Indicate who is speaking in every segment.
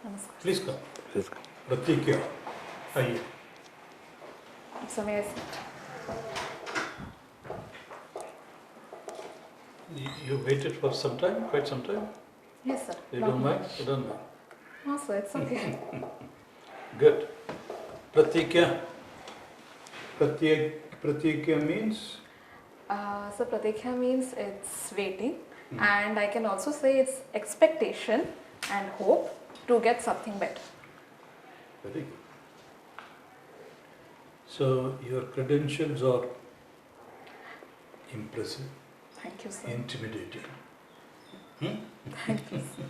Speaker 1: Namaskar.
Speaker 2: Please come.
Speaker 3: Please come.
Speaker 2: Pratikya. Aye.
Speaker 1: So may I sit?
Speaker 2: You waited for some time, quite some time?
Speaker 1: Yes, sir.
Speaker 2: You
Speaker 1: Not
Speaker 2: don't mind?
Speaker 1: much.
Speaker 2: You don't mind?
Speaker 1: No, sir, it's okay.
Speaker 2: Good. Pratikya. Pratikya means?
Speaker 1: So Pratikhya means it's waiting, and I can also say it's expectation and hope to get something better.
Speaker 2: Very good. So your credentials are impressive,
Speaker 1: Thank you, sir.
Speaker 2: intimidating.
Speaker 1: Thank you, sir.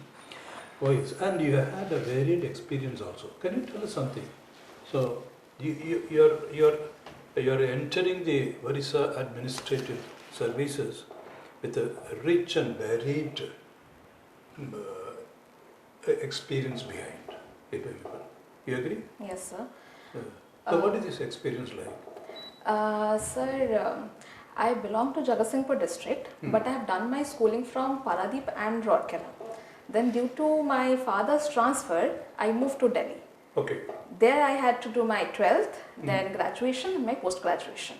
Speaker 2: Oh yes, and you had a varied experience also. Can you tell us something? So you're entering the Odisha administrative services with a rich and varied experience behind. You agree?
Speaker 1: Yes, sir.
Speaker 2: So what is this experience like?
Speaker 1: Sir, I belong to Jagatsinghpur district, but I have done my schooling from Paradip and Rourkela. Then due to my father's transfer, I moved to Delhi.
Speaker 2: Okay.
Speaker 1: There I had to do my 12th, then graduation and my post-graduation.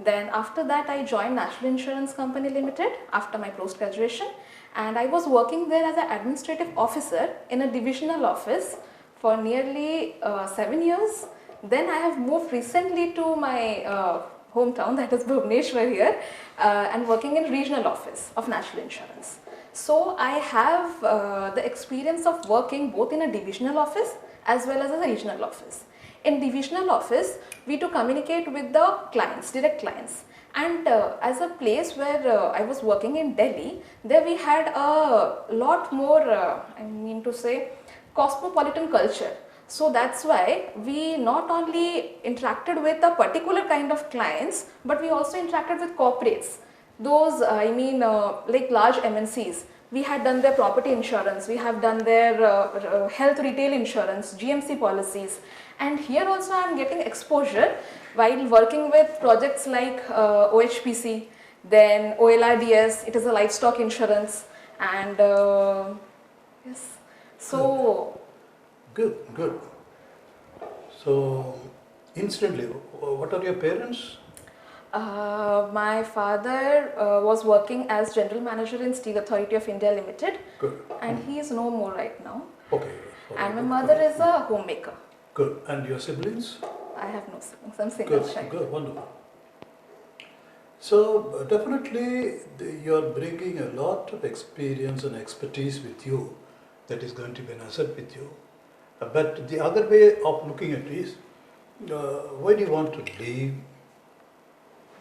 Speaker 1: Then after that I joined National Insurance Company Limited after my post-graduation, and I was working there as an administrative officer in a divisional office for nearly 7 years. Then I have moved recently to my hometown, that is Bhubaneswar here, and working in regional office of National Insurance. So I have the experience of working both in a divisional office as well as a regional office. In divisional office, we do communicate with the clients, direct clients. And as a place where I was working in Delhi, there we had a lot more, cosmopolitan culture. So that's why we not only interacted with a particular kind of clients, but we also interacted with corporates. Those, like large MNCs. We had done their property insurance, we have done their health retail insurance, GMC policies. And here also I am getting exposure while working with projects like OHPC, then OLRDS, it is a livestock insurance, and yes. So
Speaker 2: Good, good. So, incidentally, what are your parents?
Speaker 1: My father was working as general manager in Steel Authority of India Limited,
Speaker 2: Good.
Speaker 1: and he is no more right now.
Speaker 2: Okay.
Speaker 1: And my mother is a homemaker.
Speaker 2: Good. And your siblings?
Speaker 1: I have no siblings. I'm single
Speaker 2: Good,
Speaker 1: child.
Speaker 2: good, wonderful. So, definitely you are bringing a lot of experience and expertise with you that is going to be an asset with you. But the other way of looking at it is, why do you want to leave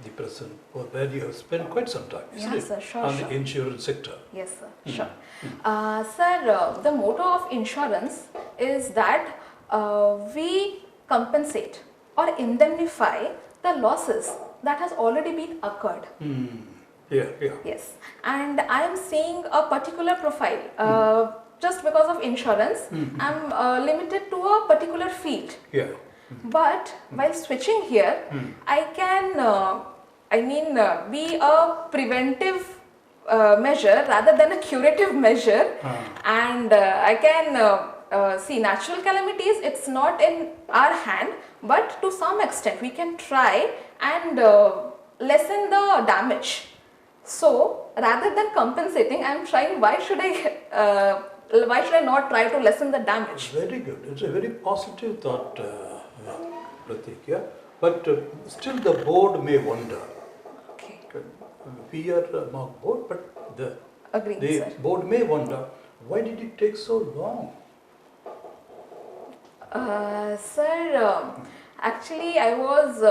Speaker 2: the present, or where you have spent quite some time, isn't
Speaker 1: Yes,
Speaker 2: it?
Speaker 1: sir, sure,
Speaker 2: on
Speaker 1: sure.
Speaker 2: the insurance sector.
Speaker 1: Yes, sir. Sure. Sir, the motto of insurance is that we compensate or indemnify the losses that has already been occurred.
Speaker 2: Yeah, yeah.
Speaker 1: Yes, and I am seeing a particular profile. Just because of insurance, I'm limited to a particular field.
Speaker 2: Yeah.
Speaker 1: But while switching here, I can, be a preventive measure rather than a curative measure, and I can see natural calamities. It's not in our hand, but to some extent we can try and lessen the damage. So rather than compensating, I'm trying. Why should I not try to lessen the damage?
Speaker 2: Very good. It's a very positive thought, Pratikya. But still the board may wonder.
Speaker 1: Okay.
Speaker 2: We are a mock board, but the
Speaker 1: Agreed, sir.
Speaker 2: board may wonder, why did it take so long?
Speaker 1: Sir, actually I was,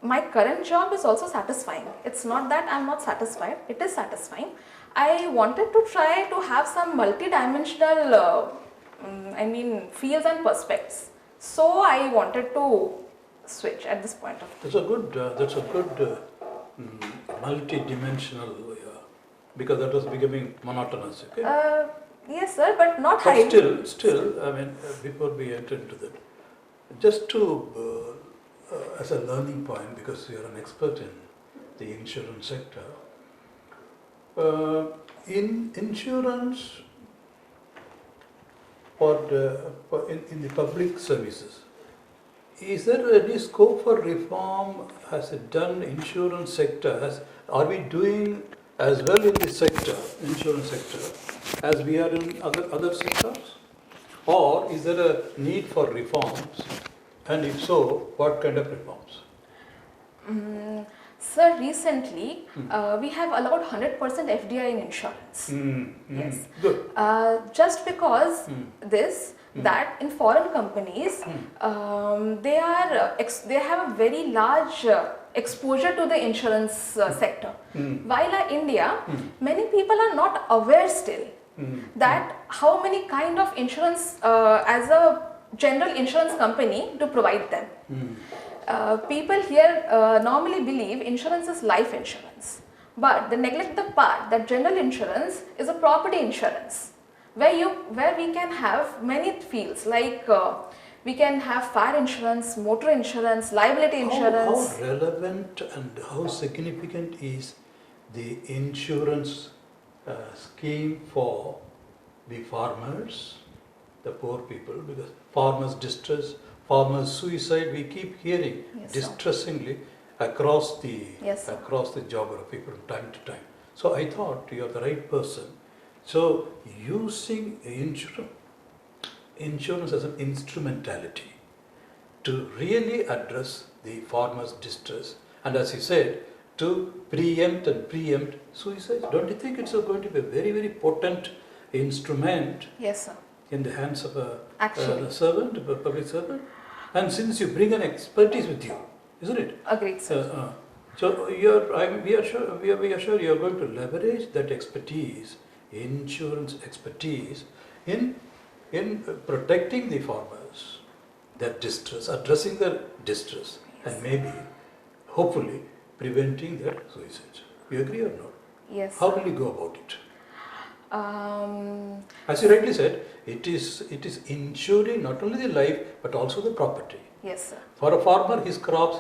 Speaker 1: my current job is also satisfying. It's not that I'm not satisfied, it is satisfying. I wanted to try to have some multi-dimensional, fields and perspectives. So I wanted to switch at this point of time.
Speaker 2: That's a good multi-dimensional, because that was becoming monotonous. Okay?
Speaker 1: Yes, sir, but not
Speaker 2: But
Speaker 1: highly.
Speaker 2: still, I mean, before we enter into that, just to, as a learning point, because you are an expert in the insurance sector, in insurance, in the public services. Is there any scope for reform? Has it done insurance sector? Are we doing as well in this sector, insurance sector, as we are in other sectors? Or is there a need for reforms? And if so, what kind of reforms?
Speaker 1: Sir, recently we have allowed 100% FDI in insurance. Yes.
Speaker 2: Good.
Speaker 1: Just because that in foreign companies they have a very large exposure to the insurance sector. While in India, many people are not aware still that how many kind of insurance as a general insurance company to provide them. People here normally believe insurance is life insurance, but they neglect the part that general insurance is a property insurance, where we can have many fields like we can have fire insurance, motor insurance, liability insurance.
Speaker 2: How relevant and how significant is the insurance scheme for the farmers, the poor people? Because farmers' distress, farmers' suicide, we keep hearing distressingly across the geography from time to time. So I thought you are the right person. So using insurance as an instrumentality to really address the farmers' distress, and as you said, to preempt suicide. Don't you think it's going to be a very, very potent instrument in the hands of a servant, a public servant? And since you bring an expertise with you, isn't it?
Speaker 1: Agreed, sir.
Speaker 2: So we are sure you are going to leverage that expertise, insurance expertise, in protecting the farmers, their distress, addressing their distress, and maybe, hopefully, preventing their suicide. You agree or not?
Speaker 1: Yes.
Speaker 2: How will you go about it? As you rightly said, it is insuring not only the life but also the property.
Speaker 1: Yes, sir.
Speaker 2: For a farmer, his crops,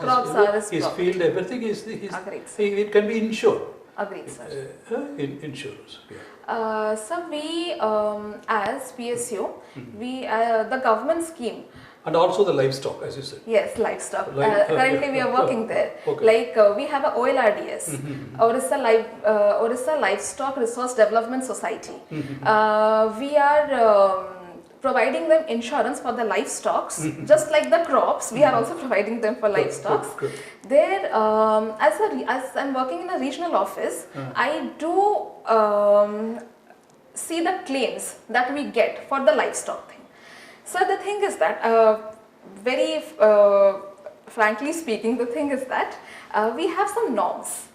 Speaker 2: his
Speaker 1: property.
Speaker 2: field, everything is it can be insured.
Speaker 1: Agreed, sir.
Speaker 2: Insurance. Yeah.
Speaker 1: So we, as PSU, we the government scheme.
Speaker 2: And also the livestock, as you said.
Speaker 1: Yes, livestock. Currently, we are working there.
Speaker 2: Okay.
Speaker 1: Like we have a OLRDS, Odisha Livestock Resource Development Society. We are providing them insurance for the livestock, just like the crops. We are also providing them for livestock.
Speaker 2: Good.
Speaker 1: There, as I'm working in a regional office, I do see the claims that we get for the livestock thing. So the thing is that, very frankly speaking, the thing is that we have some norms,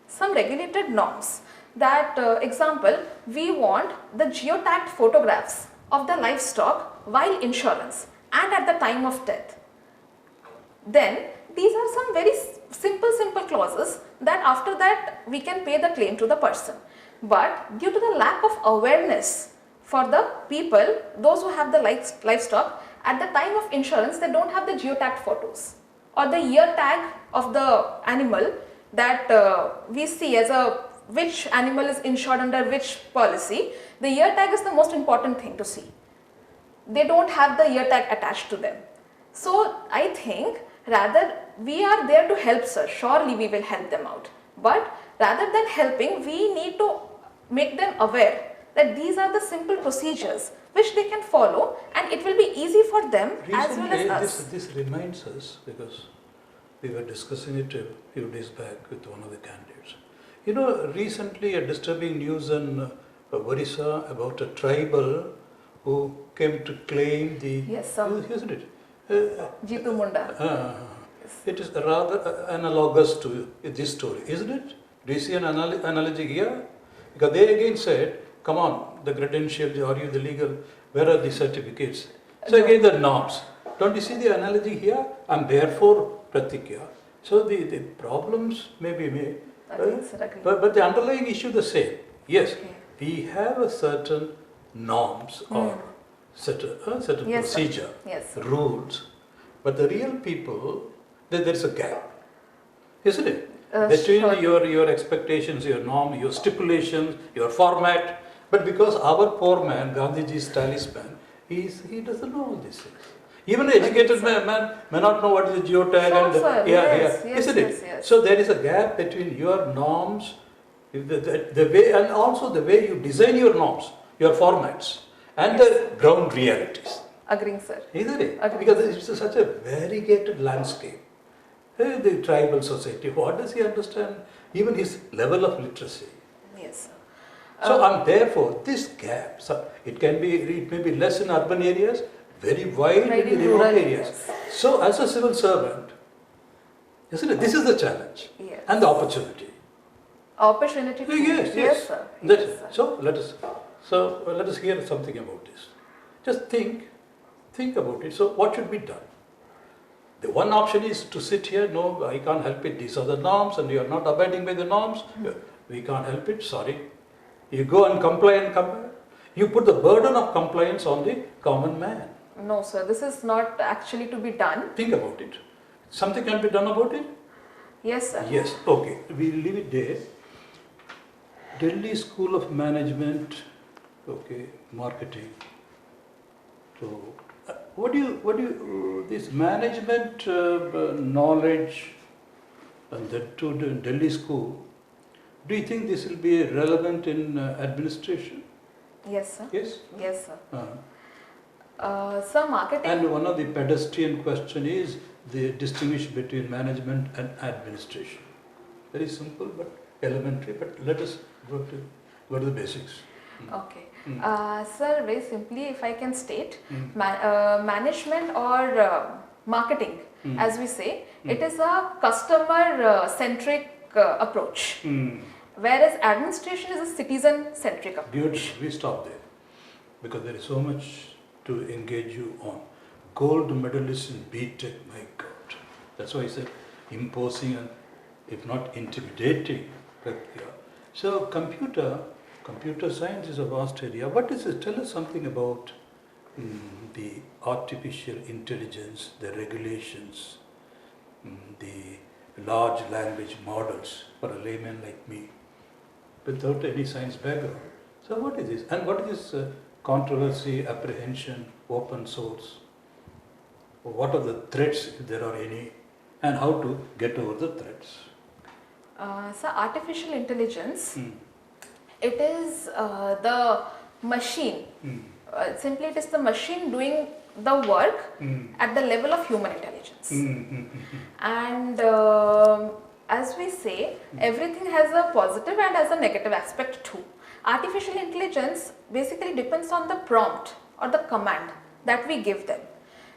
Speaker 1: some regulated norms. That example, we want the geotagged photographs of the livestock while insurance and at the time of death. Then these are some very simple clauses that after that we can pay the claim to the person. But due to the lack of awareness for the people, those who have the livestock, at the time of insurance, they don't have the geotagged photos or the year tag of the animal that we see as which animal is insured under which policy. The year tag is the most important thing to see. They don't have the year tag attached to them. So I think rather we are there to help, sir. Surely we will help them out. But rather than helping, we need to make them aware that these are the simple procedures which they can follow, and it will be easy for them as well as us.
Speaker 2: This reminds us, because we were discussing it a few days back with one of the candidates. You know, recently a disturbing news in Odisha about a tribal who came to claim the...
Speaker 1: Yes, sir.
Speaker 2: Isn't it?
Speaker 1: Jitu Munda.
Speaker 2: It is rather analogous to this story, isn't it? Do you see an analogy here? Because they again said, come on, the credentials, are you the legal, where are the certificates? So again the norms. Don't you see the analogy here? And therefore PRATIKHYA. So the problems may be made, but the underlying issue the same. Yes, we have a certain norms or certain procedure, rules, but the real people, there is a gap, isn't it? Between your expectations, your norm, your stipulations, your format. But because our poor man, Gandhiji's talisman, he doesn't know all these things. Even an educated man may not know what is a geotag
Speaker 1: Sure,
Speaker 2: and
Speaker 1: sir. Yes, yes,
Speaker 2: isn't it?
Speaker 1: yes, yes.
Speaker 2: So there is a gap between your norms, the way, and also the way you design your norms, your formats, and the ground realities.
Speaker 1: Agreeing, sir.
Speaker 2: Isn't it?
Speaker 1: Agreed.
Speaker 2: Because it's such a variegated landscape. The tribal society, what does he understand? Even his level of literacy.
Speaker 1: Yes, sir.
Speaker 2: So, and therefore, this gap, so it may be less in urban areas, very wide
Speaker 1: Right
Speaker 2: in the
Speaker 1: in
Speaker 2: remote
Speaker 1: rural
Speaker 2: areas.
Speaker 1: areas.
Speaker 2: So, as a civil servant, isn't it? This is the challenge
Speaker 1: Yes.
Speaker 2: and the opportunity.
Speaker 1: Opportunity to
Speaker 2: Yes.
Speaker 1: sir.
Speaker 2: That-
Speaker 1: Yes, sir.
Speaker 2: So let us hear something about this. Just think about it. So, what should be done? The one option is to sit here. No, I can't help it. These are the norms, and you are not abiding by the norms. We can't help it. Sorry. You go and comply. You put the burden of compliance on the common man.
Speaker 1: No, sir. This is not actually to be done.
Speaker 2: Think about it. Something can be done about it?
Speaker 1: Yes, sir.
Speaker 2: Yes. Okay. We leave it there. Delhi School of Management, okay, marketing. So, what do you this management knowledge and that to the Delhi school? Do you think this will be relevant in administration?
Speaker 1: Yes, sir.
Speaker 2: Yes.
Speaker 1: Yes, sir. Sir, marketing.
Speaker 2: And one of the pedestrian question is the distinguish between management and administration. Very simple but elementary. But let us go to the basics.
Speaker 1: Okay. Sir, very simply, if I can state, management or marketing, as we say, it is a customer-centric approach, whereas administration is a citizen-centric approach.
Speaker 2: Beautiful. We stop there because there is so much to engage you on. Gold medalist in BTech, my God. That's why I said imposing and if not intimidating. So computer science is a vast area. What is it? Tell us something about the artificial intelligence, the regulations, the large language models for a layman like me without any science background. So what is this? And what is this controversy, apprehension, open source? What are the threats, if there are any, and how to get over the threats?
Speaker 1: So artificial intelligence, it is the machine. Simply, it is the machine doing the work at the level of human intelligence. And as we say, everything has a positive and has a negative aspect too. Artificial intelligence basically depends on the prompt or the command that we give them.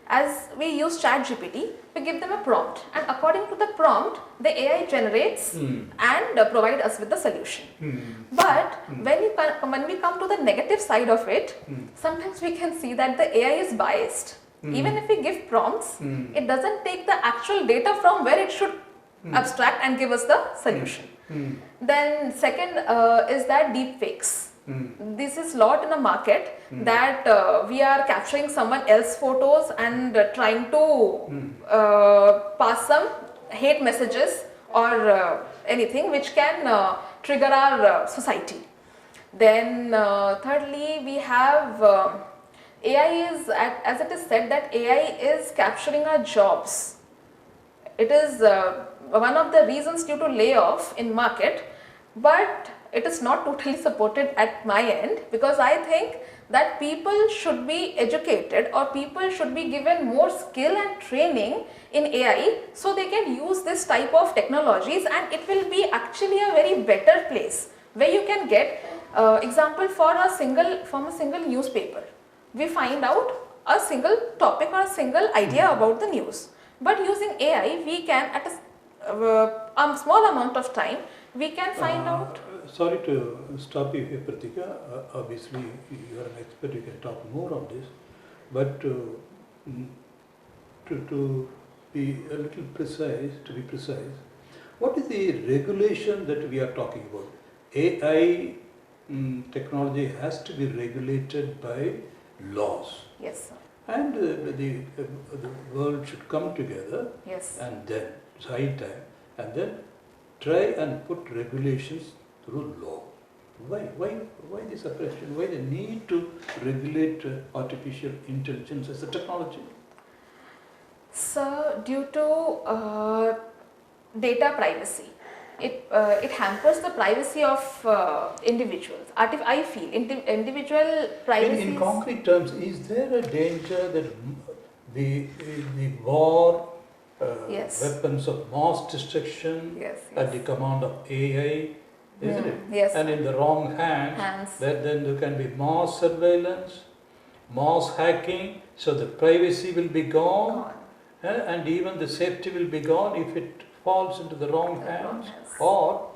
Speaker 1: As we use ChatGPT, we give them a prompt, and according to the prompt, the AI generates and provide us with the solution. But when we come to the negative side of it, sometimes we can see that the AI is biased. Even if we give prompts, it doesn't take the actual data from where it should abstract and give us the solution. Then second is that deep fakes. This is lot in the market that we are capturing someone else's photos and trying to pass some hate messages or anything which can trigger our society. Then thirdly, we have AI is, as it is said, that AI is capturing our jobs. It is one of the reasons due to layoff in market, but it is not totally supported at my end, because I think that people should be educated or people should be given more skill and training in AI so they can use this type of technologies, and it will be actually a very better place where you can get example from a single newspaper. We find out a single topic or a single idea about the news, but using AI we can at a small amount of time we can find out.
Speaker 2: Sorry to stop you here, Pratikya. Obviously, you are an expert, you can talk more on this. But to be a little precise, what is the regulation that we are talking about? AI technology has to be regulated by laws.
Speaker 1: Yes, sir.
Speaker 2: And the world should come together.
Speaker 1: Yes.
Speaker 2: And then, it's high time, and then try and put regulations through law. Why the suppression? Why the need to regulate artificial intelligence as a technology?
Speaker 1: So, due to data privacy, it hampers the privacy of individuals. I feel individual privacy.
Speaker 2: In concrete terms, is there a danger that the war,
Speaker 1: Yes.
Speaker 2: weapons of mass destruction
Speaker 1: Yes,
Speaker 2: at the command of AI, isn't it?
Speaker 1: Yes.
Speaker 2: And in the wrong hands, then there can be mass surveillance, mass hacking, so the privacy will be gone, and even the safety will be gone if it falls into the wrong hands. Or,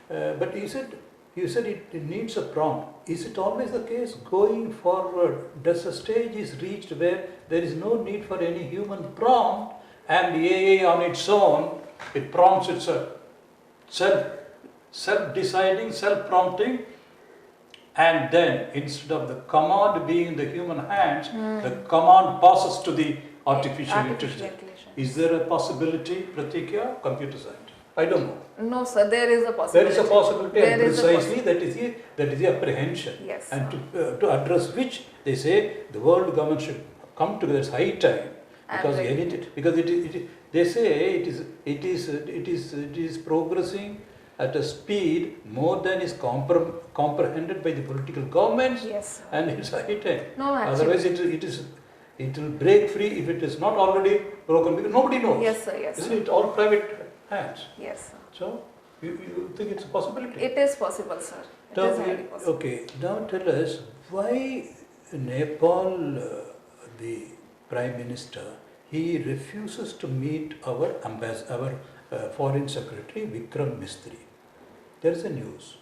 Speaker 2: but you said it needs a prompt. Is it always the case going forward? Does a stage is reached where there is no need for any human prompt, and the AI on its own, it prompts itself, self-deciding, self-prompting, and then instead of the command being in the human hands, the command passes to the artificial intelligence. Is there a possibility, Pratikya, computer science? I don't know.
Speaker 1: No, sir, there is a possibility.
Speaker 2: There is a possibility, and precisely that is the apprehension.
Speaker 1: Yes.
Speaker 2: And to address which they say the world government should come together. It's high time, because they say it is progressing at a speed more than is comprehended by the political governments.
Speaker 1: Yes.
Speaker 2: And it's high time.
Speaker 1: No, actually.
Speaker 2: Otherwise, it will break free if it is not already broken, because nobody knows.
Speaker 1: Yes, sir. Yes.
Speaker 2: Isn't it all private hands?
Speaker 1: Yes, sir.
Speaker 2: So you think it's a possibility?
Speaker 1: It is possible, sir. It is highly possible.
Speaker 2: Okay. Now tell us why Nepal, the Prime Minister, he refuses to meet our Foreign Secretary Vikram Mistry. There is a news.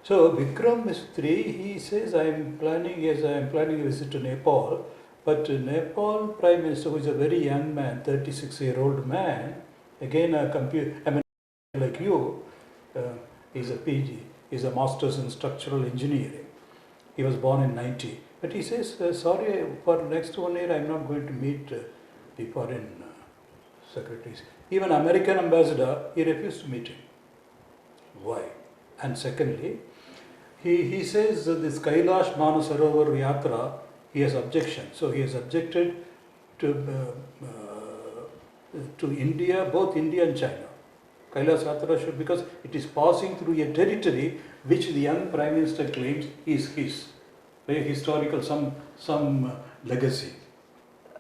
Speaker 2: So Vikram Mistry, he says, I am planning a visit to Nepal, but Nepal Prime Minister, who is a very young man, 36-year-old man, again like you, he's a PG, he's a Master's in Structural Engineering. He was born in 90. But he says, sorry, for next 1 year I am not going to meet the foreign secretaries. Even American ambassador, he refused to meet him. Why? And secondly, he says that this Kailash Manasarovar Yatra, he has objection. So he has objected to India, both India and China. Kailash Yatra should, because it is passing through a territory which the young Prime Minister claims is his. Very historical, some legacy.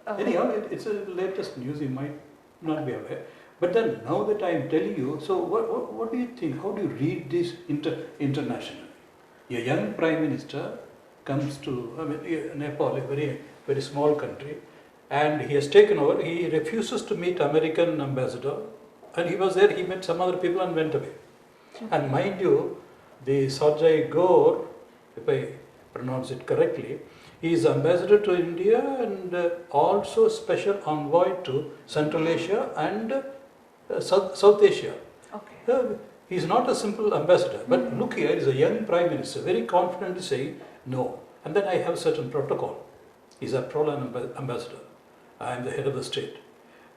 Speaker 2: Anyhow, it's a latest news, you might not be aware. But then now that I am telling you, so what do you think? How do you read this internationally? A young Prime Minister comes to Nepal, a very, very small country, and he has taken over. He refuses to meet American ambassador, and he was there, he met some other people and went away. And mind you, the Sajai Gore, if I pronounce it correctly, he is ambassador to India and also special envoy to Central Asia and South Asia.
Speaker 1: Okay.
Speaker 2: He is not a simple ambassador, but look here, he is a young Prime Minister, very confidently saying no. And then I have certain protocol. He is after all an ambassador. I am the head of the state.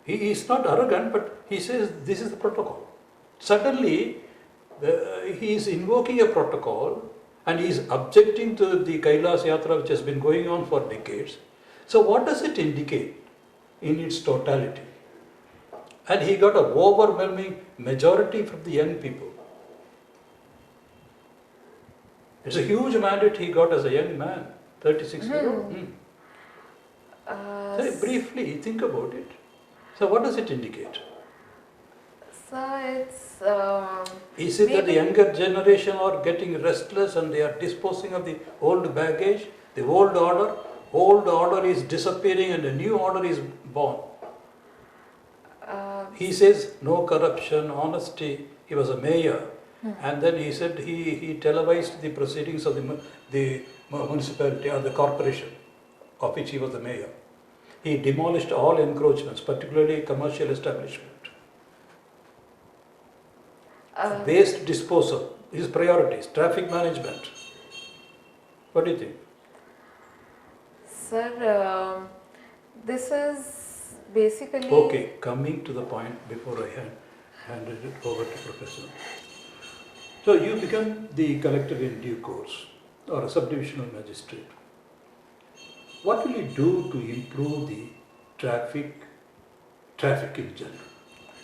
Speaker 2: He is not arrogant, but he says this is the protocol. Suddenly, he is invoking a protocol and he is objecting to the Kailash Yatra, which has been going on for decades. So what does it indicate in its totality? And he got an overwhelming majority from the young people. It's a huge mandate he got as a young man, 36-year-old. So briefly, think about it. So what does it indicate?
Speaker 1: So it's...
Speaker 2: Is it that the younger generation are getting restless and they are disposing of the old baggage, the old order is disappearing and a new order is born? He says no corruption, honesty. He was a mayor, and then he said he televised the proceedings of the municipality or the corporation of which he was the mayor. He demolished all encroachments, particularly commercial establishment. Waste disposal, his priorities, traffic management. What do you think?
Speaker 1: Sir, this is basically...
Speaker 2: Okay, coming to the point before I handed it over to Professor. So you become the collector in due course or a subdivisional magistrate. What will you do to improve the traffic in general?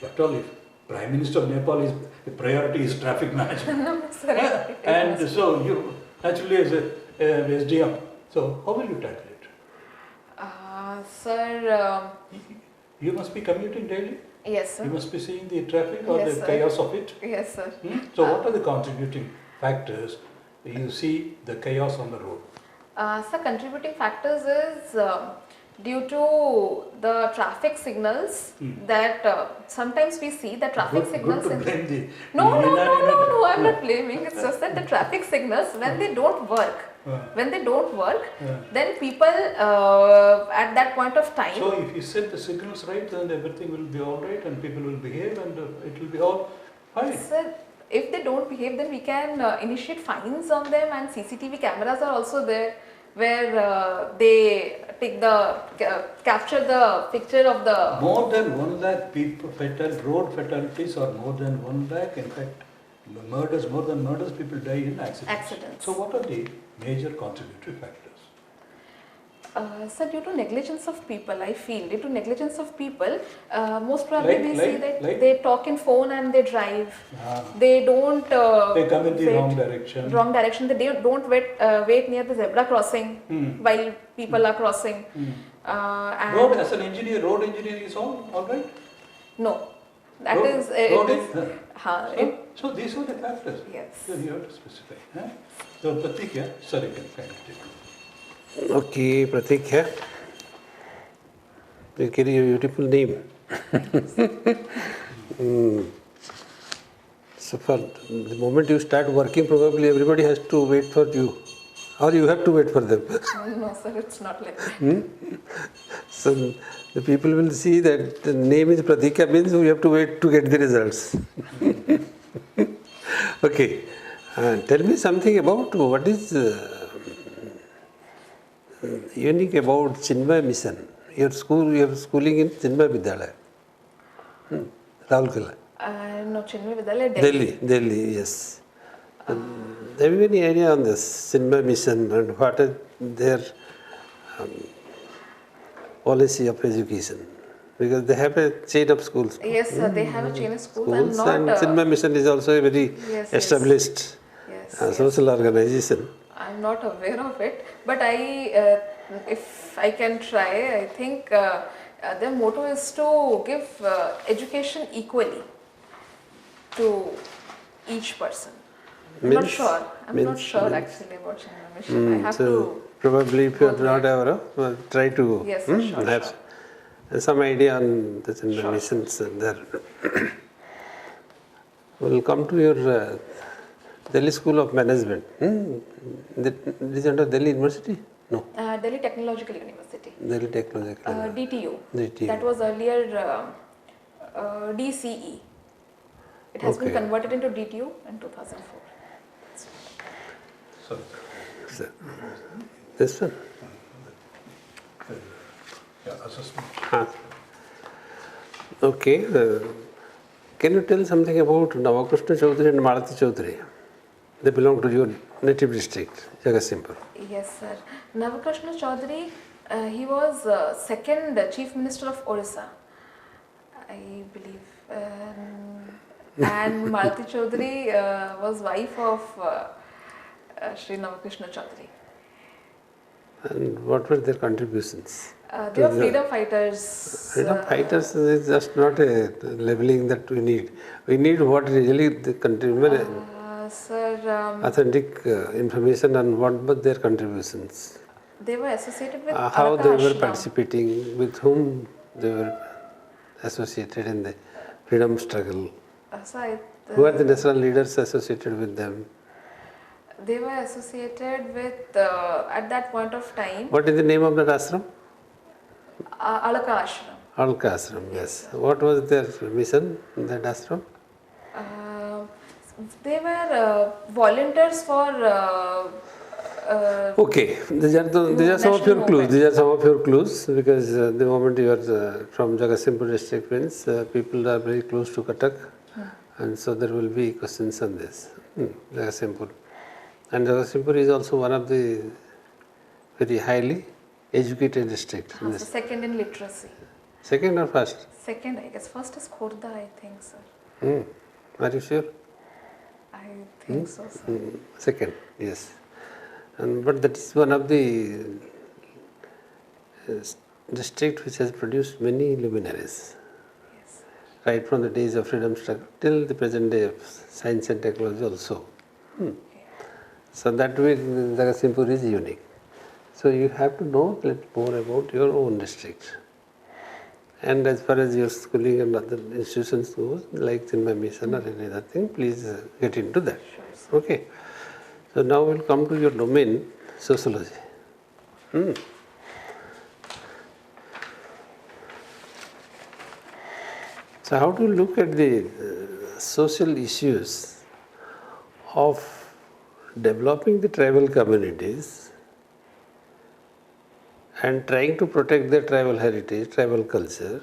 Speaker 2: After all, if Prime Minister of Nepal is the priority is traffic management, and so you naturally as a SDM, so how will you tackle it?
Speaker 1: Sir,
Speaker 2: You must be commuting daily.
Speaker 1: yes, sir.
Speaker 2: You must be seeing the traffic or
Speaker 1: Yes,
Speaker 2: the
Speaker 1: sir.
Speaker 2: chaos of it.
Speaker 1: Yes, sir.
Speaker 2: So what are the contributing factors you see the chaos on the road?
Speaker 1: So contributing factors is due to the traffic signals that sometimes we see the traffic signals.
Speaker 2: Good to blame the
Speaker 1: No,
Speaker 2: inanimate-
Speaker 1: I'm not blaming. It's just that the traffic signals, when they don't work, then people at that point of time.
Speaker 2: So if you set the signals right, then everything will be all right and people will behave and it will be all fine.
Speaker 1: Sir, if they don't behave, then we can initiate fines on them, and CCTV cameras are also there where they take capture the picture of the.
Speaker 2: More than 1 lakh people, road fatalities are more than 1 lakh. In fact, more than murders, people die in accidents. So what are the major contributory factors?
Speaker 1: Sir, due to negligence of people, I feel due to negligence of people, most probably we see that they talk in phone and they drive. They don't.
Speaker 2: They come in the wrong direction.
Speaker 1: Wrong direction. They don't wait near the zebra crossing while people are crossing.
Speaker 2: And as an engineer, road engineer is all right?
Speaker 1: No,
Speaker 2: So these are the factors.
Speaker 1: Yes.
Speaker 2: So you have to specify. So Pratikya, sorry, can kind of take.
Speaker 3: Okay, Pratikya. You carry a beautiful name. So for the moment you start working, probably everybody has to wait for you. Or you have to wait for them.
Speaker 1: No, sir, it's not like that.
Speaker 3: So the people will see that the name is Pratikya, means we have to wait to get the results. Okay. Tell me something about what is unique about Chinmay Mission. Your school, you have schooling in Chinmay Vidyalaya. Rahulkela.
Speaker 1: No, Chinmay Vidyalaya,
Speaker 3: Delhi, yes. Have you any idea on this Chinmay Mission and what is their policy of education? Because they have a chain of schools.
Speaker 1: Yes, sir, they have a chain of schools.
Speaker 3: And Chinmay Mission is also a very established social organization.
Speaker 1: I'm not aware of it, but if I can try, I think their motto is to give education equally to each person. I'm not sure actually about Chinmay Mission. I have to.
Speaker 3: Probably if you are not aware, try to have some idea on the Chinmay missions there. We'll come to your Delhi School of Management. It is under Delhi University? No.
Speaker 1: Delhi Technological University.
Speaker 3: Delhi Technological
Speaker 1: DTU.
Speaker 3: DTU.
Speaker 1: That was earlier DCE. It has been converted into DTU in 2004.
Speaker 2: So,
Speaker 3: this one?
Speaker 2: Assessment.
Speaker 3: Okay. Can you tell something about Navakrishna Chaudhary and Malati Chaudhary? They belong to your native district, Jagatsinghpur.
Speaker 1: Yes, sir. Navakrishna Chaudhary, he was second Chief Minister of Odisha, I believe. And Malati Chaudhary was wife of Sri Navakrishna Chaudhary.
Speaker 3: And what were their contributions?
Speaker 1: They were freedom fighters.
Speaker 3: Freedom fighters is just not a labeling that we need. We need what really the countrymen.
Speaker 1: Sir,
Speaker 3: authentic information on what were their contributions.
Speaker 1: They were associated with
Speaker 3: how they were participating, with whom they were associated in the freedom struggle. Who are the national leaders associated with them?
Speaker 1: They were associated with, at that point of time.
Speaker 3: What is the name of that ashram?
Speaker 1: Alaka Ashram.
Speaker 3: Alaka Ashram, yes. What was their mission in that ashram?
Speaker 1: They were volunteers for.
Speaker 3: Okay, these are some of your clues. These are some of your clues because the moment you are from Jagatsinghpur district means people are very close to Cuttack, and so there will be questions on this. Jagatsinghpur. And Jagatsinghpur is also one of the very highly educated districts.
Speaker 1: So second in literacy.
Speaker 3: Second or first?
Speaker 1: Second, I guess. First is Khurda, I think, sir.
Speaker 3: Are you sure?
Speaker 1: I think so, sir.
Speaker 3: Second, yes. But that is one of the district which has produced many luminaries.
Speaker 1: Yes.
Speaker 3: Right from the days of freedom struggle till the present day of science and technology also. So that way Jagatsinghpur is unique. So you have to know a little more about your own district. And as far as your schooling and other institutions goes, like Chinmay Mission or any other thing, please get into that.
Speaker 1: Sure,
Speaker 3: okay. So now we'll come to your domain, sociology. So how do you look at the social issues of developing the tribal communities and trying to protect their tribal heritage, tribal culture,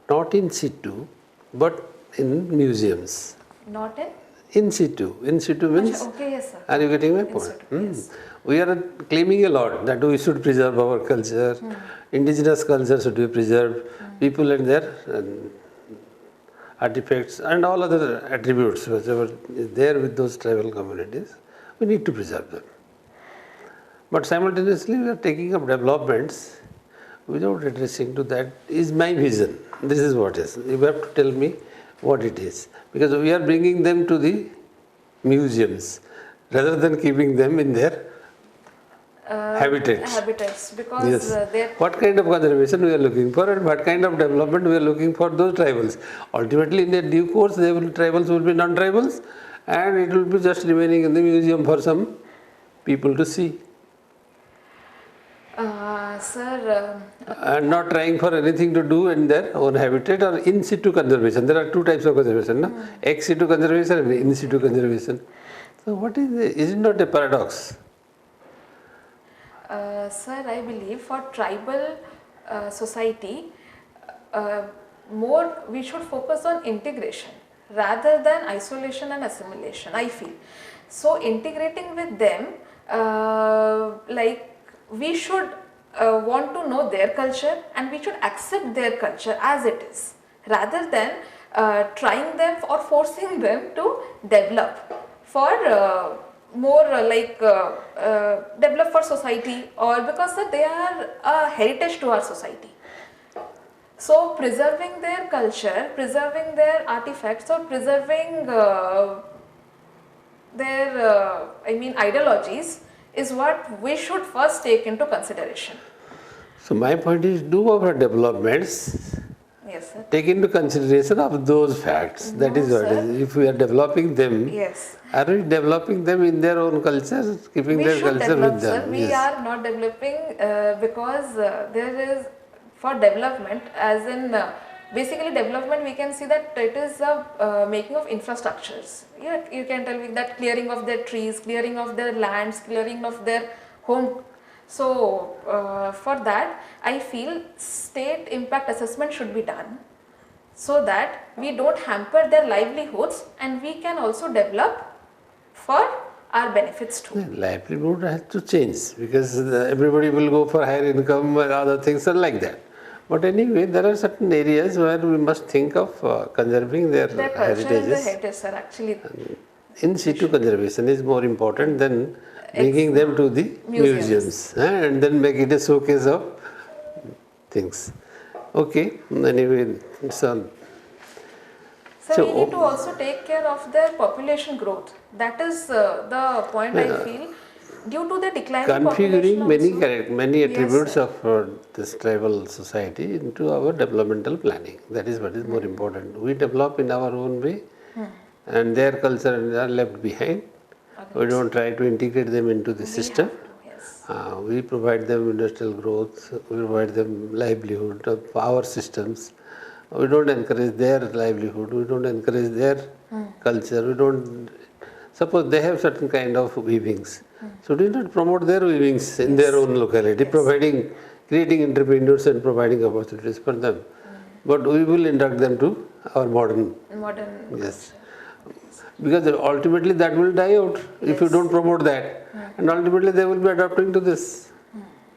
Speaker 3: not in situ, but in museums?
Speaker 1: Not in?
Speaker 3: In situ. In situ means,
Speaker 1: okay, yes, sir.
Speaker 3: are you getting my
Speaker 1: In
Speaker 3: point?
Speaker 1: situ, yes.
Speaker 3: We are claiming a lot that we should preserve our culture, indigenous culture should be preserved, people and their artifacts and all other attributes, whichever is there with those tribal communities, we need to preserve them. But simultaneously we are taking up developments without addressing to that is my vision. This is what is. You have to tell me what it is. Because we are bringing them to the museums rather than keeping them in their habitats.
Speaker 1: Habitats, because they're...
Speaker 3: What kind of conservation we are looking for and what kind of development we are looking for those tribals. Ultimately in their due course, tribals will be non-tribals and it will be just remaining in the museum for some people to see.
Speaker 1: Sir...
Speaker 3: and not trying for anything to do in their own habitat or in situ conservation. There are two types of conservation, no? Ex situ conservation and in situ conservation. So what is it not a paradox?
Speaker 1: Sir, I believe for tribal society, more we should focus on integration rather than isolation and assimilation, I feel. So integrating with them, like we should want to know their culture and we should accept their culture as it is, rather than trying them or forcing them to develop for more develop for society, or because they are a heritage to our society. So preserving their culture, preserving their artifacts, or preserving their ideologies is what we should first take into consideration.
Speaker 3: So my point is, do our developments
Speaker 1: Yes, sir.
Speaker 3: take into consideration of those facts. That is what it is. If we are developing them,
Speaker 1: Yes.
Speaker 3: are we developing them in their own culture, keeping
Speaker 1: We
Speaker 3: their
Speaker 1: should
Speaker 3: culture
Speaker 1: develop,
Speaker 3: with them?
Speaker 1: sir. We are not developing because there is, for development, as in basically development, we can see that it is a making of infrastructures. You can tell me that clearing of their trees, clearing of their lands, clearing of their home. So for that, I feel state impact assessment should be done so that we don't hamper their livelihoods and we can also develop for our benefits too.
Speaker 3: Livelihood has to change because everybody will go for higher income and other things are like that. But anyway, there are certain areas where we must think of conserving their
Speaker 1: culture
Speaker 3: heritages.
Speaker 1: and their heritage, sir, actually.
Speaker 3: In situ conservation is more important than bringing them to the museums and then make it a showcase of things. Okay, anyway, so
Speaker 1: we need to also take care of their population growth. That is the point I feel. Due to the declining
Speaker 3: configuring
Speaker 1: population
Speaker 3: many attributes of this tribal society into our developmental planning. That is what is more important. We develop in our own way and their culture are left behind. We don't try to integrate them into the system. We provide them industrial growth, we provide them livelihood of our systems. We don't encourage their livelihood, we don't encourage their culture, we don't... Suppose they have certain kind of weavings. So do not promote their weavings in their own locality, creating entrepreneurs and providing opportunities for them. But we will induct them to our modern.
Speaker 1: Yes.
Speaker 3: Because ultimately that will die out if you
Speaker 1: Yes.
Speaker 3: don't promote that. And ultimately they will be adapting to this.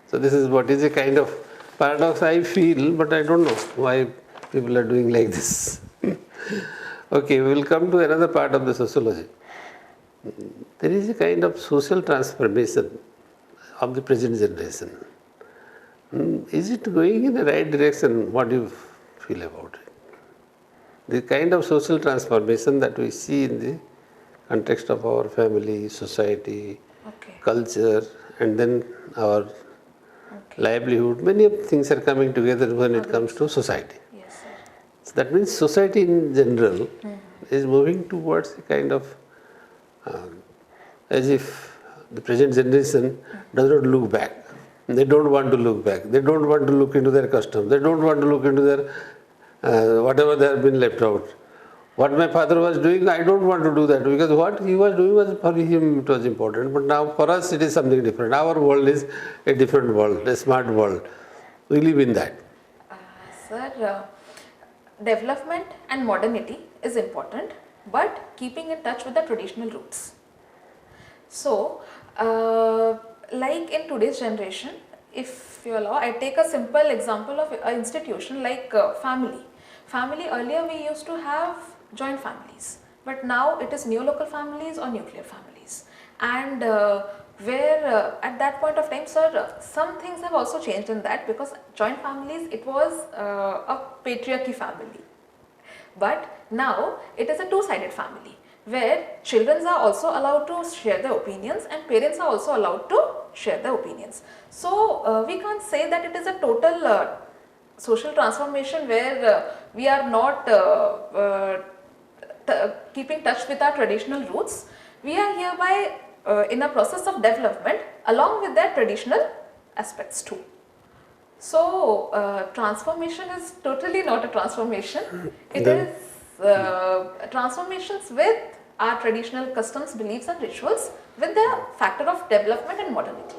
Speaker 3: So this is what is a kind of paradox I feel, but I don't know why people are doing like this. Okay, we will come to another part of the sociology. There is a kind of social transformation of the present generation. Is it going in the right direction? What do you feel about it? The kind of social transformation that we see in the context of our family, society,
Speaker 1: Okay.
Speaker 3: culture, and then our livelihood, many of things are coming together when it comes to society.
Speaker 1: Yes, sir.
Speaker 3: So that means society in general is moving towards a kind of as if the present generation does not look back. They don't want to look back. They don't want to look into their customs. They don't want to look into their whatever they have been left out. What my father was doing, I don't want to do that because what he was doing was for him it was important. But now for us it is something different. Our world is a different world, a smart world. We live in that.
Speaker 1: Sir, development and modernity is important, but keeping in touch with the traditional roots. So, like in today's generation, if you allow, I take a simple example of an institution like family. Family, earlier we used to have joint families, but now it is neolocal families or nuclear families. And where at that point of time, sir, some things have also changed in that, because joint families, it was a patriarchy family. But now it is a two-sided family where children are also allowed to share their opinions and parents are also allowed to share their opinions. So we can't say that it is a total social transformation where we are not keeping touch with our traditional roots. We are hereby in a process of development along with their traditional aspects too. So, transformation is totally not a transformation. It is transformations with our traditional customs, beliefs and rituals with the factor of development and modernity.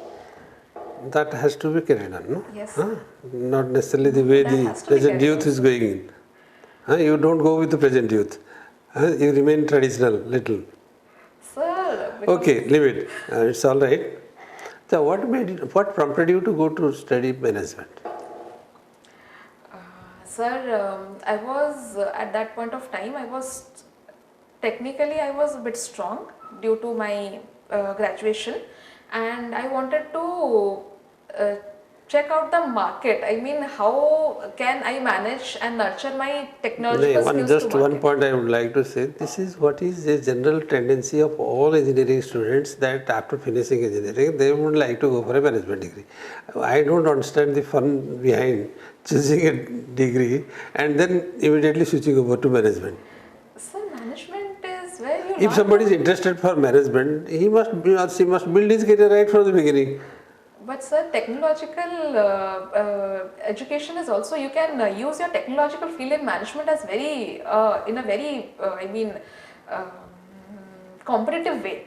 Speaker 3: That has to be carried on, no?
Speaker 1: Yes.
Speaker 3: Not necessarily the way
Speaker 1: That
Speaker 3: the
Speaker 1: has to be
Speaker 3: present
Speaker 1: carried
Speaker 3: youth is going in. You don't go with the present youth. You remain traditional little.
Speaker 1: Sir,
Speaker 3: Okay, leave it. It's all right. So what prompted you to go to study management?
Speaker 1: Sir, I was at that point of time, I was a bit strong due to my graduation, and I wanted to check out the market. I mean, how can I manage and nurture my technological skills
Speaker 3: Just
Speaker 1: to
Speaker 3: one
Speaker 1: market?
Speaker 3: point I would like to say, this is what is a general tendency of all engineering students, that after finishing engineering, they would like to go for a management degree. I don't understand the fun behind choosing a degree and then immediately switching over to management.
Speaker 1: Sir, management is where you
Speaker 3: If somebody is interested for management, he must be or she must build his career right from the beginning.
Speaker 1: But sir, technological education is also, you can use your technological field in management as very, in a very, competitive way.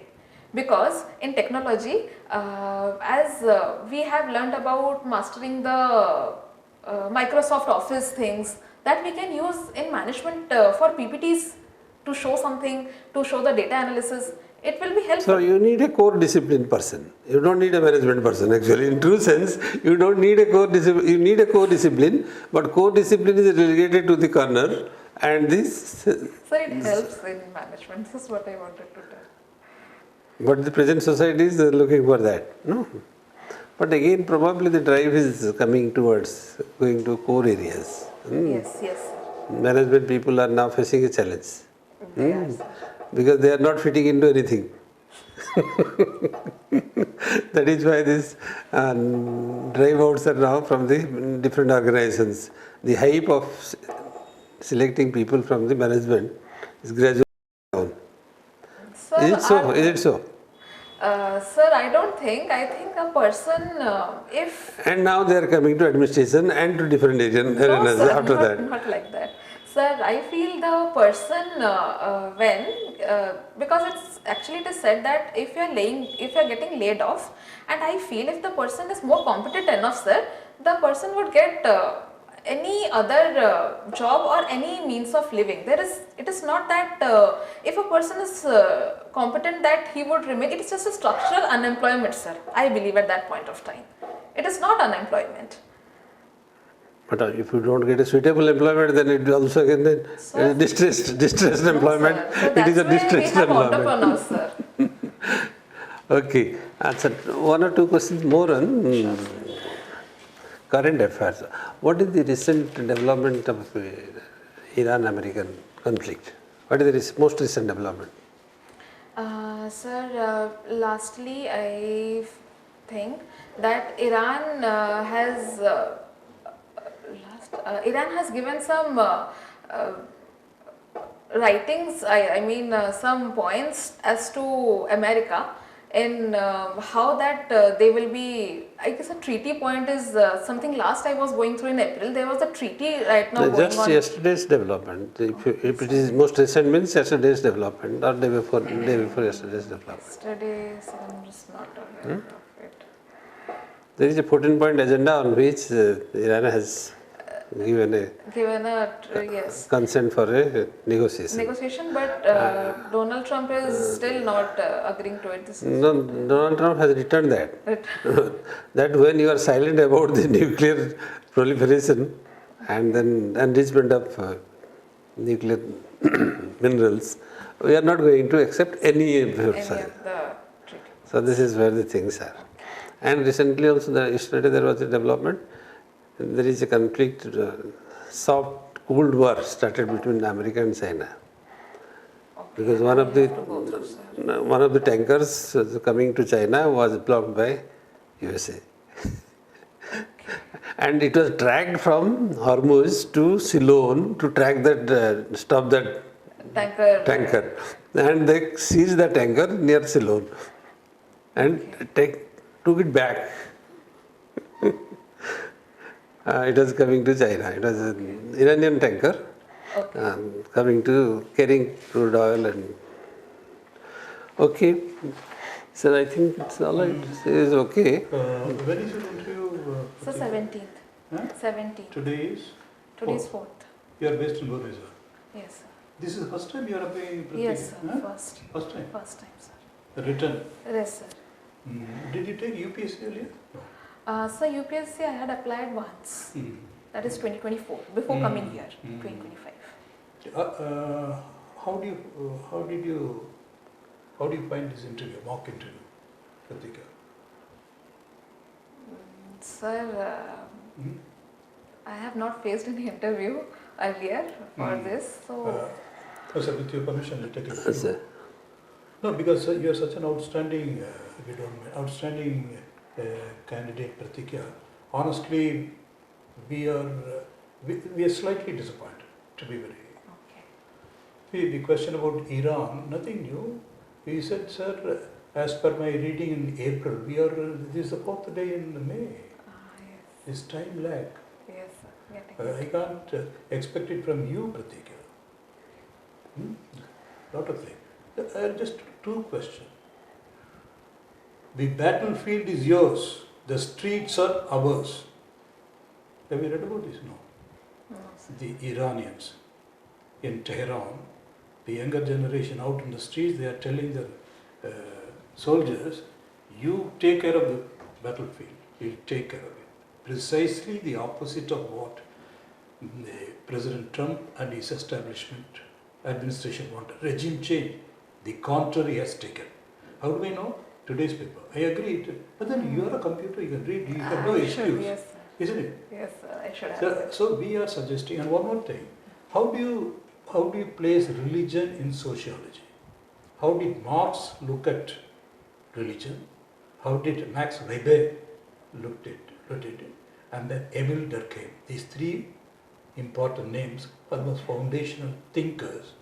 Speaker 1: Because in technology, as we have learned about mastering the Microsoft Office things that we can use in management for PPTs to show something, to show the data analysis. It will be helpful.
Speaker 3: So you need a core discipline person. You don't need a management person actually. In true sense, you don't need a core discipline. You need a core discipline, but core discipline is relegated to the corner, and this.
Speaker 1: So it helps in management. This is what I wanted to tell.
Speaker 3: But the present society is looking for that, no? But again, probably the drive is coming towards going to core areas.
Speaker 1: Yes, yes.
Speaker 3: Management people are now facing a challenge.
Speaker 1: They are, sir.
Speaker 3: Because they are not fitting into anything. That is why these drive outs are now from the different organizations. The hype of selecting people from the management is gradually down.
Speaker 1: Sir,
Speaker 3: Is it so? Is it so?
Speaker 1: Sir, I don't think. I think a person, if...
Speaker 3: And now they are coming to administration and to different arenas
Speaker 1: No, sir,
Speaker 3: after that.
Speaker 1: not like that. Sir, I feel the person because it's actually it is said that if you're getting laid off, and I feel if the person is more competent enough, sir, the person would get any other job or any means of living. It is not that if a person is competent that he would remain. It is just a structural unemployment, sir. I believe at that point of time. It is not unemployment.
Speaker 3: But if you don't get a suitable employment, then it also again then distressed employment.
Speaker 1: Sir. So
Speaker 3: it is a
Speaker 1: that's why we
Speaker 3: distressed
Speaker 1: have
Speaker 3: employment.
Speaker 1: entrepreneurs, sir.
Speaker 3: Okay, answer one or two questions more on current affairs. What is the recent development of Iran-American conflict? What is the most recent development?
Speaker 1: Sir, lastly, I think that Iran has given some writings. I mean some points as to America in how that they will be. I guess a treaty point is something. Last I was going through in April, there was a treaty right now going
Speaker 3: Just
Speaker 1: on.
Speaker 3: yesterday's development. If it is most recent, means yesterday's development or day before yesterday's development.
Speaker 1: Yesterday, so I'm just not aware of it.
Speaker 3: There is a 14-point agenda on which Iran has given a
Speaker 1: Yes.
Speaker 3: consent for a negotiation.
Speaker 1: But Donald Trump is still not agreeing to it.
Speaker 3: No, Donald Trump has returned that. That when you are silent about the nuclear proliferation and then enrichment of nuclear minerals, we are not going to accept any of your side.
Speaker 1: Of the treaty.
Speaker 3: So this is where the things are. And recently also, yesterday there was a development. There is a conflict, soft cold war started between America and China. Because one of the tankers coming to China was blocked by USA. And it was dragged from Hormuz to Ceylon to track that, stop that tanker. And they seized the tanker near Ceylon and took it back. It was coming to China. It was an Iranian tanker coming to carrying crude oil and. Okay, so I think it's all right. It is okay.
Speaker 2: When is your interview?
Speaker 1: So 17th.
Speaker 2: Huh?
Speaker 1: 17th.
Speaker 2: Today is?
Speaker 1: Today's 4th.
Speaker 2: You are based in Bhubaneswar.
Speaker 1: Yes, sir.
Speaker 2: This is the first time you are applying?
Speaker 1: Yes, sir.
Speaker 2: Huh?
Speaker 1: First.
Speaker 2: First time?
Speaker 1: First time, sir.
Speaker 2: Written?
Speaker 1: Yes, sir.
Speaker 2: Did you take UPSC earlier?
Speaker 1: So UPSC I had applied once. That is 2024. Before coming here, 2025.
Speaker 2: How do you find this interview, mock interview, Pratikha?
Speaker 1: Sir, I have not faced any interview earlier for this, so.
Speaker 2: Sir, with your permission, let me take it.
Speaker 3: Yes, sir.
Speaker 2: No, because you are such an outstanding, candidate, Pratikha. Honestly, we are slightly disappointed, to be very.
Speaker 1: Okay.
Speaker 2: The question about Iran, nothing new. We said, sir, as per my reading in April, this is the 4th day in May.
Speaker 1: Yes.
Speaker 2: This time lag.
Speaker 1: Yes, sir. Getting
Speaker 2: I can't expect it from you, Pratikha. Lot of things. Just two questions. The battlefield is yours. The streets are ours. Have you read about this? No.
Speaker 1: No, sir.
Speaker 2: The Iranians in Tehran, the younger generation out in the streets, they are telling the soldiers, you take care of the battlefield, you take care of it. Precisely the opposite of what President Trump and his administration wanted. Regime change. The contrary has taken. How do we know? Today's paper. I agree. But then you are a computer, you can read, you have no excuse.
Speaker 1: Yes, sir.
Speaker 2: Isn't it?
Speaker 1: Yes, sir. I should have.
Speaker 2: So we are suggesting, and one more thing, how do you place religion in sociology? How did Marx look at religion? How did Max Weber look at it? And then Emile Durkheim. These three important names are the most foundational thinkers.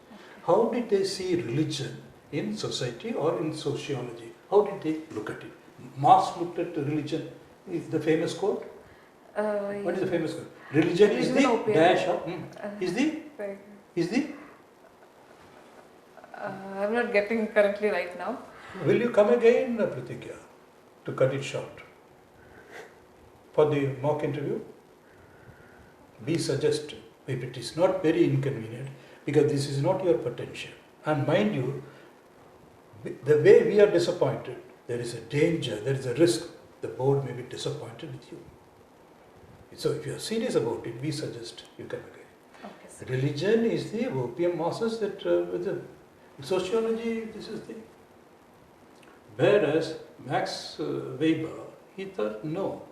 Speaker 2: How did they see religion in society or in sociology? How did they look at it? Marx looked at religion. Is the famous quote? What is the famous quote? Religion is the dash of. Is the.
Speaker 1: I'm not getting currently right now.
Speaker 2: Will you come again, Pratikya, to cut it short? For the mock interview? be suggestive if it is not very inconvenient, because this is not your potential. And mind you, the way we are disappointed, there is a danger, there is a risk the board may be disappointed with you. So if you are serious about it, we suggest you come again.
Speaker 1: Okay, sir.
Speaker 2: Religion is the opium masses that with the sociology, this is the. Whereas Max Weber, he thought no,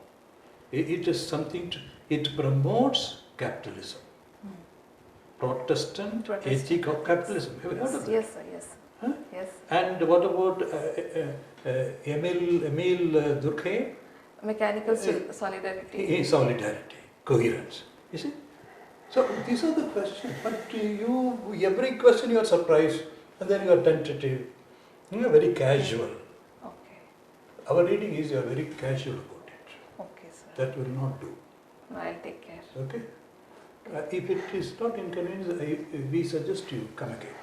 Speaker 2: it is something it promotes capitalism. Protestant ethic of capitalism. Have you heard of that?
Speaker 1: Yes, sir. Yes.
Speaker 2: Huh?
Speaker 1: Yes.
Speaker 2: And what about Emile Durkheim?
Speaker 1: Mechanical solidarity.
Speaker 2: Solidarity, coherence. You see? So these are the questions. But you, every question you are surprised, and then you are tentative. You are very casual.
Speaker 1: Okay.
Speaker 2: Our reading is you are very casual about it.
Speaker 1: Okay, sir.
Speaker 2: That will not do.
Speaker 1: I'll take care.
Speaker 2: Okay? If it is not inconvenient, we suggest you come again.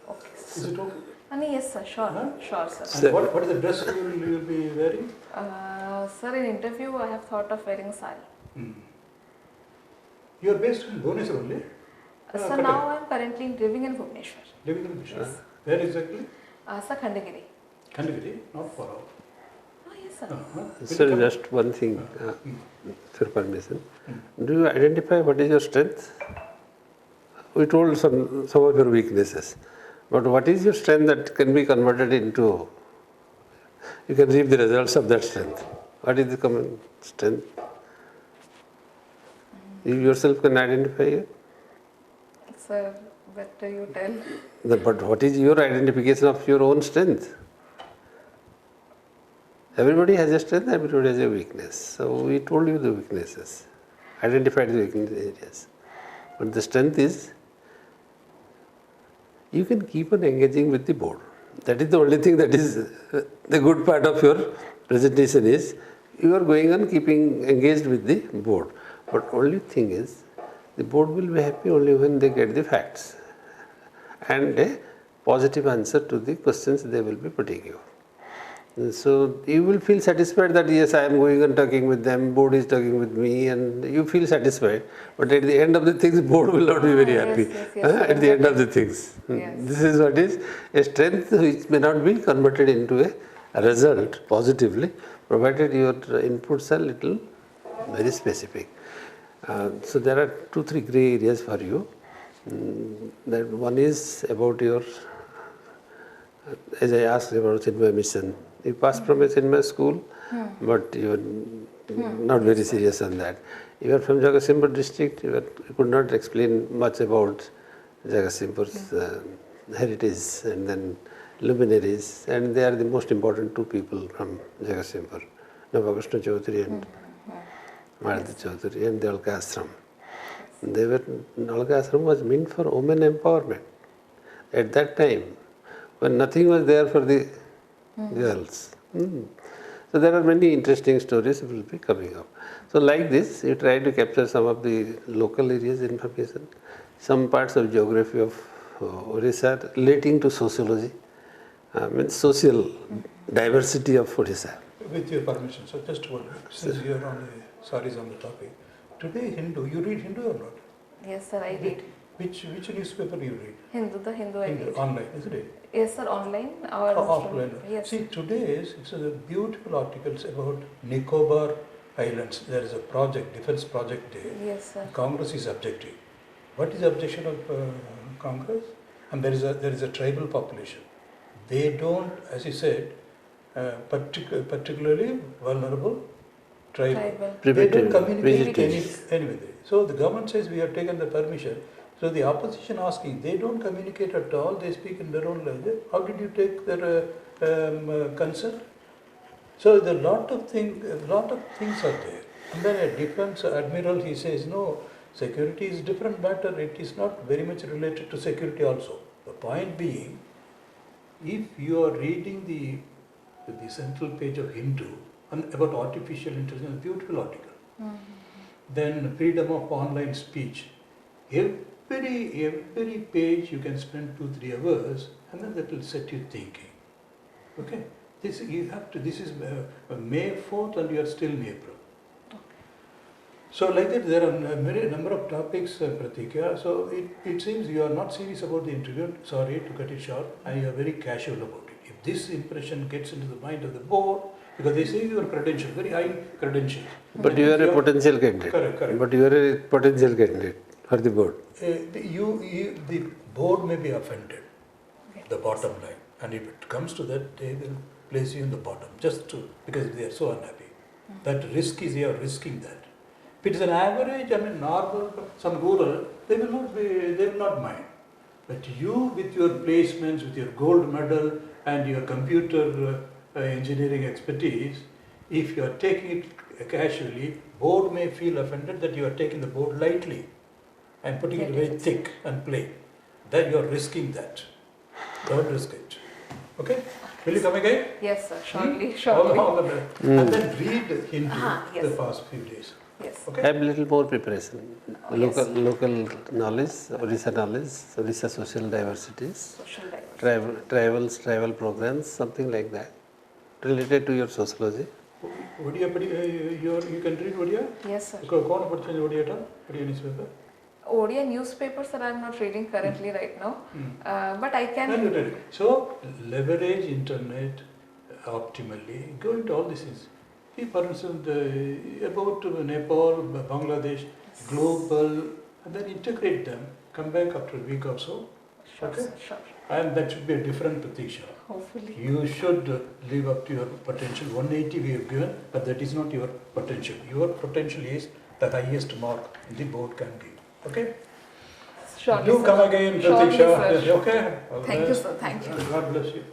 Speaker 1: Okay,
Speaker 2: Is
Speaker 1: sir.
Speaker 2: it okay?
Speaker 1: Yes, sir. Sure.
Speaker 2: Huh?
Speaker 1: Sure, sir.
Speaker 2: And what is the dress you will be wearing?
Speaker 1: Sir, in interview, I have thought of wearing sari.
Speaker 2: You are based in Bhubaneswar only?
Speaker 1: Sir, now I am currently living in Bhubaneswar.
Speaker 2: Living in Bhubaneswar?
Speaker 1: Yes.
Speaker 2: Where exactly?
Speaker 1: Sir, Khandagiri.
Speaker 2: Khandagiri, not far out.
Speaker 1: Yes, sir.
Speaker 3: Sir, just one thing, sir, permission. Do you identify what is your strength? We told some of your weaknesses. But what is your strength that can be converted into, you can reap the results of that strength? What is the common strength? You yourself can identify it?
Speaker 1: Sir, better you tell.
Speaker 3: But what is your identification of your own strength? Everybody has a strength, everybody has a weakness. So we told you the weaknesses, identified the weakness areas. But the strength is, you can keep on engaging with the board. That is the only thing that is the good part of your presentation is, you are going on keeping engaged with the board. But only thing is, the board will be happy only when they get the facts and a positive answer to the questions they will be putting you. So you will feel satisfied that yes, I am going on talking with them, board is talking with me, and you feel satisfied. But at the end of the things, board will not be very happy.
Speaker 1: Yes,
Speaker 3: At the end of the things.
Speaker 1: Yes.
Speaker 3: This is what is a strength which may not be converted into a result positively, provided your inputs are little very specific. So there are 2-3 gray areas for you. That one is about your, as I asked about Chinmay mission. You passed from a Chinmay school, but you are not very serious on that. You are from Jagatsinghpur district, you could not explain much about Jagatsinghpur's heritage and then luminaries, and they are the most important two people from Jagatsinghpur, Navakrishna Chaudhary and Maruti Chaudhary, and the Alka Ashram. Alka Ashram was meant for women empowerment. At that time, when nothing was there for the girls. So there are many interesting stories that will be coming up. So like this, you try to capture some of the local areas information, some parts of geography of Odisha relating to sociology, social diversity of Odisha.
Speaker 2: With your permission, so just one minute, since you are on the saris on the topic. Today Hindu, you read Hindu or not?
Speaker 1: Yes, sir, I read.
Speaker 2: Which newspaper you read?
Speaker 1: Hindu, the Hindu I read.
Speaker 2: Online, isn't it?
Speaker 1: Yes, sir, online or
Speaker 2: Offline.
Speaker 1: Yes.
Speaker 2: See, today's it's a beautiful articles about Nicobar Islands. There is a project, defense project there.
Speaker 1: Yes, sir.
Speaker 2: Congress is objecting. What is the objection of Congress? And there is a tribal population. They don't, as you said, particularly vulnerable tribal. They don't communicate anyway. So the government says we have taken the permission. So the opposition asking, they don't communicate at all, they speak in their own language. How did you take their consent? So there are a lot of things are there. And then a defense admiral, he says, no, security is different matter, it is not very much related to security also. The point being, if you are reading the central page of Hindu and about artificial intelligence, beautiful article, then freedom of online speech, every page you can spend 2-3 hours, and then that will set you thinking. Okay, this is May 4th, and you are still in April.
Speaker 1: Okay.
Speaker 2: So like that, there are a very number of topics, Pratikya. So it seems you are not serious about the interview. Sorry to cut it short, and you are very casual about it. If this impression gets into the mind of the board, because they say you are credential, very high credential.
Speaker 3: But you are a potential candidate.
Speaker 2: Correct.
Speaker 3: But you are a potential candidate for the board.
Speaker 2: The board may be offended, the bottom line, and if it comes to that, they will place you in the bottom because they are so unhappy. That risk is you are risking that. If it is an average, normal, some rural, they will not mind. But you, with your placements, with your gold medal and your computer engineering expertise, if you are taking it casually, board may feel offended that you are taking the board lightly and putting it very thick and plain. Then you are risking that. Don't risk it. Okay? Will you come again?
Speaker 1: Yes, sir. Surely.
Speaker 2: All the best. And then read into
Speaker 1: Yes.
Speaker 2: the past few days.
Speaker 1: Yes.
Speaker 2: Okay?
Speaker 3: Have little more preparation.
Speaker 1: Yes.
Speaker 3: Local knowledge, Odisha social diversities,
Speaker 1: Social diversity.
Speaker 3: travel programs, something like that, related to your sociology.
Speaker 2: Odia, you can read Odia?
Speaker 1: Yes, sir.
Speaker 2: Kaun padhcha Odia newspaper?
Speaker 1: Odia newspapers that I'm not reading currently right now, but I can.
Speaker 2: No. So leverage internet optimally. Go into all these things. For instance, about Nepal, Bangladesh, global, and then integrate them. Come back after a week or so.
Speaker 1: Sure,
Speaker 2: Okay?
Speaker 1: sir, sure.
Speaker 2: And that should be a different Pratiksha.
Speaker 1: Hopefully.
Speaker 2: You should live up to your potential. 180 we have given, but that is not your potential. Your potential is the highest mark the board can give. Okay?
Speaker 1: Surely,
Speaker 2: Do
Speaker 1: sir.
Speaker 2: come again,
Speaker 1: Surely,
Speaker 2: Pratiksha.
Speaker 1: sir.
Speaker 2: Okay? All the
Speaker 1: Thank you,
Speaker 2: best.
Speaker 1: sir. Thank you.
Speaker 2: God bless you.